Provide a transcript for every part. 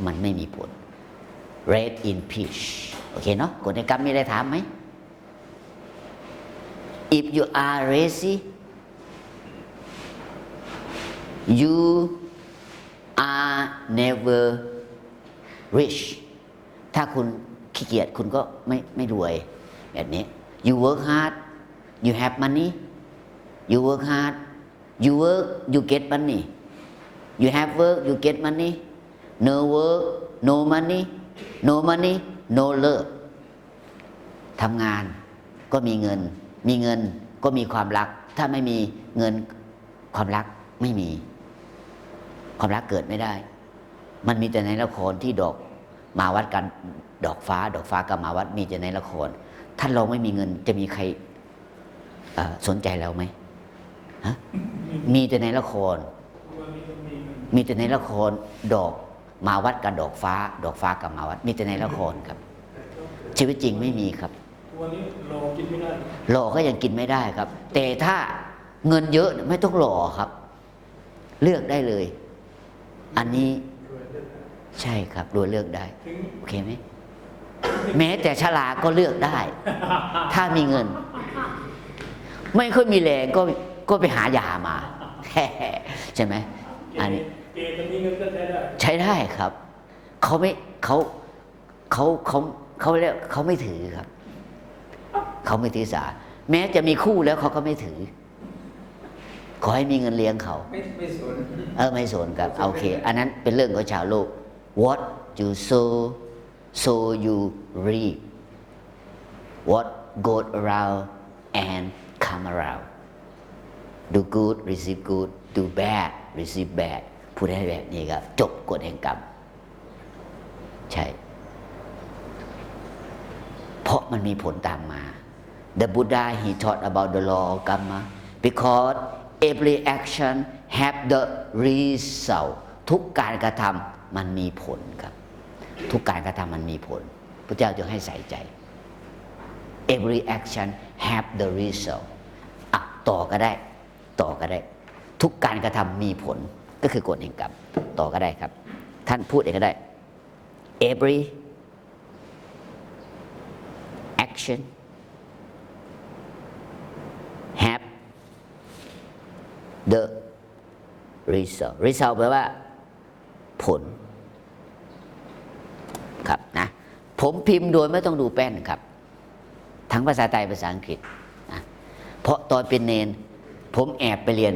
มันไม่มีผล red in peach โอเคเนาะกฎในกรรมมีอะไรถามไหม if you are lazy you are never rich ถ้าคุณขี้เกียจคุณก็ไม่รวยแบบนี้ you work hard you have money you work hard you work you get money you have work you get money no work no money no money no love ทำงานก็มีเงินมีเงินก็มีความรักถ้าไม่มีเงินความรักไม่มีความรักเกิดไม่ได้มันมีแต่ในละครที่ดอกมาวัดกันดอกฟ้ากับมาวัดมีแต่ในละครถ้าเราไม่มีเงินจะมีใครสนใจเราไหมฮะมีแต่ในละครมีแต่ในละครดอกมาวัดกับดอกฟ้ากับมาวัดมีแต่ในละครครับชีวิตจริงไม่มีครับวันนี้รอกินไม่ได้รอก็ยังกินไม่ได้ครับแต่ถ้าเงินเยอะไม่ต้องรอครับเลือกได้เลยอันนี้ใช่ครับรวยเลือกได้โอเคไหมแม้แต่ชราก็เลือกได้ถ้ามีเงินไม่ค่อยมีแรงก็ไปหายามาใช่ไหมอันนี้ใช้ได้ครับเขาไม่ถือครับเขาไม่ถือสาแม้จะมีคู่แล้วเขาก็ไม่ถือขอให้มีเงินเลี้ยงเขาไม่สนไม่สนครับโอเคอันนั้นเป็นเรื่องของชาวโลก what you sow you reap what goes around and come around do good receive good do bad receive bad พูดได้แบบนี้ครับจบกฎแห่งกรรมใช่เพราะมันมีผลตามมา The Buddha he taught about the law of karma because every action have the result ทุกการกระทำมันมีผลครับทุกการกระทำมันมีผลพระเจ้าจึงให้ใส่ใจ every action have the result ต่อก็ได้ทุกการกระทำมีผลก็คือกฎแห่งกรรมต่อก็ได้ครับท่านพูดเองก็ได้ every action have the result แปลว่าผลครับนะผมพิมพ์โดยไม่ต้องดูแป้นครับทั้งภาษาไทยภาษาอังกฤษนะเพราะตอนเป็นเนนผมแอบไปเรียน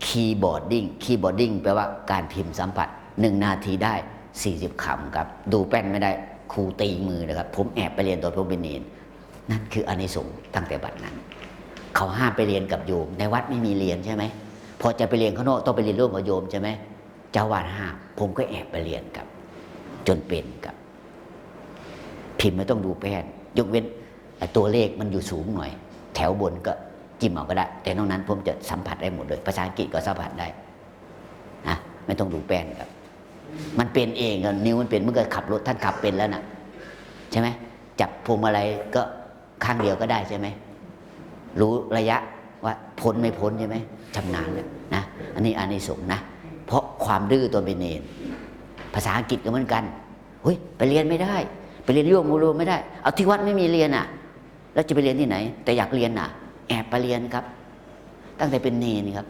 คีย์บอร์ดดิ้งแปลว่าการพิมพ์สัมผัส1 นาทีได้40 คำครับดูแป้นไม่ได้ครูตีมือนะครับผมแอบไปเรียนตอนผมเป็นเนนนั่นคืออานิสงส์ตั้งแต่บัดนั้นเขาห้ามไปเรียนกับโยมในวัดไม่มีเรียนใช่ไหมพอจะไปเรียนข้างนอกต้องไปเรียนร่วมกับโยมใช่ไหมเจ้าวาดห้ามผมก็แอบไปเรียนกับจนเป็นกับพิมพ์ไม่ต้องดูแป้นยกเว้นตัวเลขมันอยู่สูงหน่อยแถวบนก็จิ้มเอาก็ได้แต่นอกนั้นผมจะสัมผัสได้หมดเลยภาษาอังกฤษก็สัมผัสได้นะไม่ต้องดูแป้นครับมันเป็นเองนิ้วมันเป็นเมื่อขับรถท่านขับเป็นแล้วนะใช่ไหมจับพวงมาลัยก็ข้างเดียวก็ได้ใช่ไหมรู้ระยะว่าพ้นไม่พ้นใช่ไหมชำนาญแล้วนะอันนี้อานิสงส์นะเพราะความดื้อตอนเป็นเนรภาษาอังกฤษก็เหมือนกันเฮ้ยไปเรียนไม่ได้ไปเรียนร่วมมูลไม่ได้เอาที่วัดไม่มีเรียนอ่ะแล้วจะไปเรียนที่ไหนแต่อยากเรียนอ่ะแอบไปเรียนครับตั้งแต่เป็นเนรครับ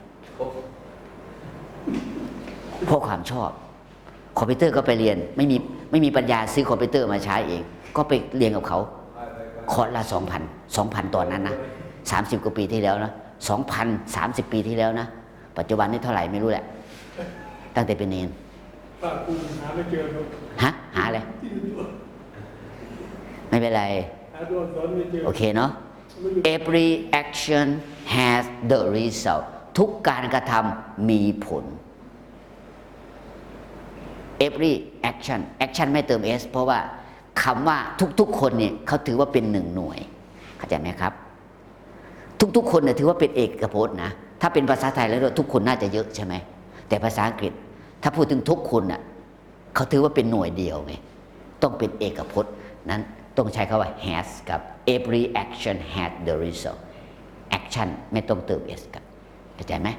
เพราะความชอบคอมพิวเตอร์ก็ไปเรียนไม่มีปัญญาซื้อคอมพิวเตอร์มาใช้เองก็ไปเรียนกับเขาคอร์สละ 2,000 ตอนนั้นนะ30 กว่าปีที่แล้วนะ 2,000 30 ปีที่แล้วนะปัจจุบันนี้เท่าไหร่ไม่รู้แหละตั้งแต่เป็นเนรป้าคุณหาไม่เจอฮะหาอะไรไม่เป็นไรโอเคเนาะ every action has the result ทุกการกระทำมีผล every action ไม่เติม s เพราะว่าคำว่าทุกๆคนเนี่ยเขาถือว่าเป็น1 หน่วยเข้าใจไหมครับทุกๆคนเนี่ยถือว่าเป็นเอกพจน์นะถ้าเป็นภาษาไทยแล้วทุกคนน่าจะเยอะใช่ไหมแต่ภาษาอังกฤษถ้าพูดถึงทุกคนน่ะเขาถือว่าเป็นหน่วยเดียวไงต้องเป็นเอกพจน์นั้นต้องใช้คำว่า has กับ every action had the result action ไม่ต้องเติม s ครับเข้าใจไหม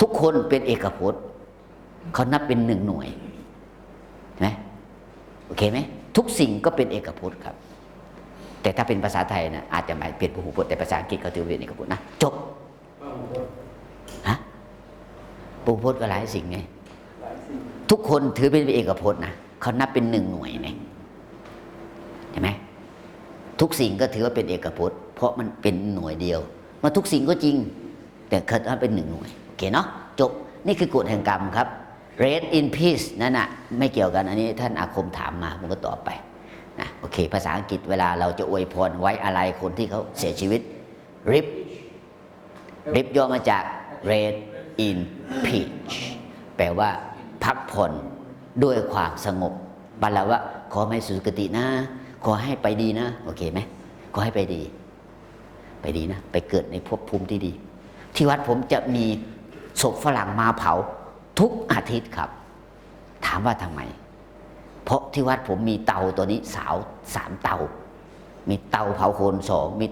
ทุกคนเป็นเอกพจน์เขานับเป็น1 หน่วยเห็นไหม โอเคไหมทุกสิ่งก็เป็นเอกพจน์ครับแต่ถ้าเป็นภาษาไทยนะอาจจะหมายเป็นพหูพจน์แต่ภาษาอังกฤษเขาถือเป็นเอกพจน์นะจบฮะพหูพจน์ก็หลายสิ่งไงทุกคนถือเป็นเอกพจน์นะเขานับเป็น1 หน่วยไงเห็นไหมทุกสิ่งก็ถือว่าเป็นเอกพจน์เพราะมันเป็นหน่วยเดียวมาทุกสิ่งก็จริงแต่เขานับเป็น1 หน่วยโอเคเนาะจบนี่คือกฎแห่งกรรมครับ Rest in peace นั่นน่ะไม่เกี่ยวกันอันนี้ท่านอาคมถามมาผมก็ตอบไปนะโอเคภาษาอังกฤษเวลาเราจะอวยพรไว้อะไรคนที่เขาเสียชีวิต RIP ย่อมาจาก Rest in peace แปลว่าพักผ่อนด้วยความสงบบาลาว่าขอให้สุคตินะขอให้ไปดีนะโอเคไหมขอให้ไปดีนะไปเกิดในภพภูมิที่ดีที่วัดผมจะมีศพฝรั่งมาเผาทุกอาทิตย์ครับถามว่าทำไมเพราะที่วัดผมมีเตาตัวนี้3 เตามีเตาเผาโคลน2มี